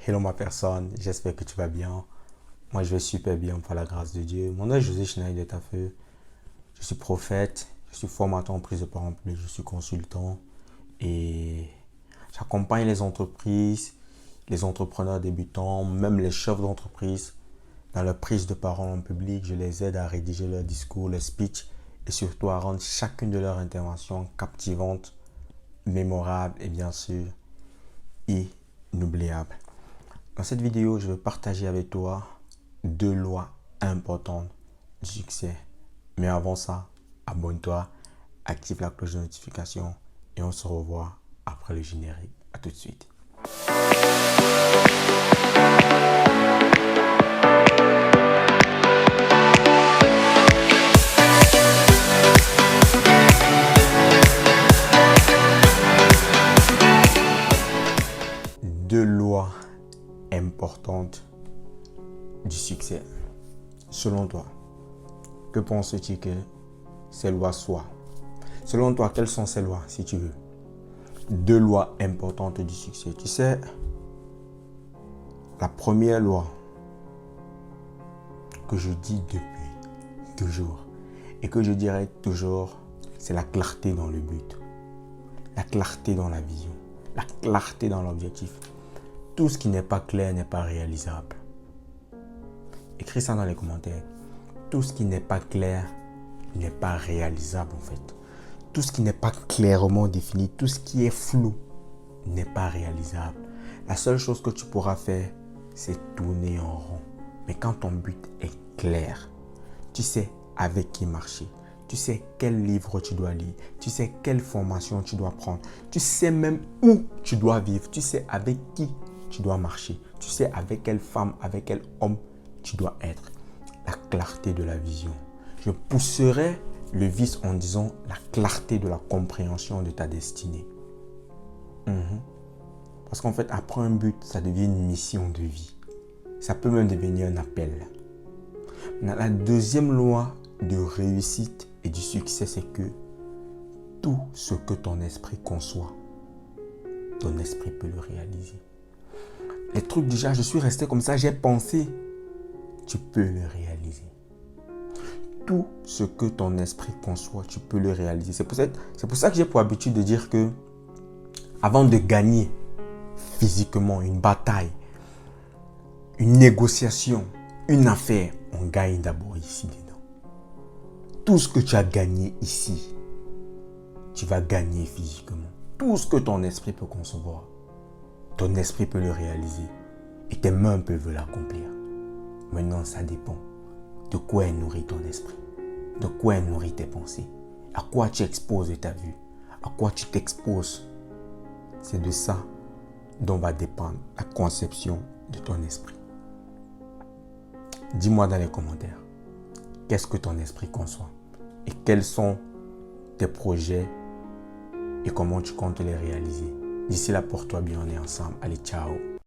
Hello ma personne, j'espère que tu vas bien. Moi je vais super bien par la grâce de Dieu. Mon nom est José Schneider Tafeu. Je suis prophète, je suis formateur en prise de parole publique, je suis consultant et j'accompagne les entreprises, les entrepreneurs débutants, même les chefs d'entreprise dans leur prise de parole en public. Je les aide à rédiger leur discours, leur speech et surtout à rendre chacune de leurs interventions captivantes, mémorables et bien sûr inoubliables. Dans cette vidéo, je vais partager avec toi 2 lois importantes du succès. Mais avant ça, abonne-toi, active la cloche de notification et on se revoit après le générique. A tout de suite. Deux lois importantes du succès. Selon toi, que penses-tu que ces lois soient? Selon toi, quelles sont ces lois, si tu veux? 2 lois importantes du succès. Tu sais, la première loi que je dis depuis toujours et que je dirai toujours, c'est la clarté dans le but, la clarté dans la vision, la clarté dans l'objectif. Tout ce qui n'est pas clair n'est pas réalisable. Écris ça dans les commentaires. Tout ce qui n'est pas clair n'est pas réalisable en fait. Tout ce qui n'est pas clairement défini, tout ce qui est flou n'est pas réalisable. La seule chose que tu pourras faire, c'est tourner en rond. Mais quand ton but est clair, tu sais avec qui marcher. Tu sais quel livre tu dois lire. Tu sais quelle formation tu dois prendre. Tu sais même où tu dois vivre. Tu sais avec qui tu dois marcher. Tu sais avec quelle femme, avec quel homme tu dois être. La clarté de la vision. Je pousserai le vice en disant la clarté de la compréhension de ta destinée. Parce qu'en fait, après un but, ça devient une mission de vie. Ça peut même devenir un appel. La deuxième loi de réussite et du succès, c'est que tout ce que ton esprit conçoit, ton esprit peut le réaliser. Les trucs déjà, je suis resté comme ça, j'ai pensé, tu peux le réaliser. Tout ce que ton esprit conçoit, tu peux le réaliser. C'est pour ça que j'ai pour habitude de dire que avant de gagner physiquement une bataille, une négociation, une affaire, on gagne d'abord ici dedans. Tout ce que tu as gagné ici, tu vas gagner physiquement. Tout ce que ton esprit peut concevoir, ton esprit peut le réaliser et tes mains peuvent l'accomplir. Maintenant, ça dépend de quoi est nourri ton esprit, de quoi est nourri tes pensées, à quoi tu exposes ta vue, à quoi tu t'exposes. C'est de ça dont va dépendre la conception de ton esprit. Dis-moi dans les commentaires, qu'est-ce que ton esprit conçoit et quels sont tes projets et comment tu comptes les réaliser. D'ici là, porte-toi bien, on est ensemble. Allez, ciao.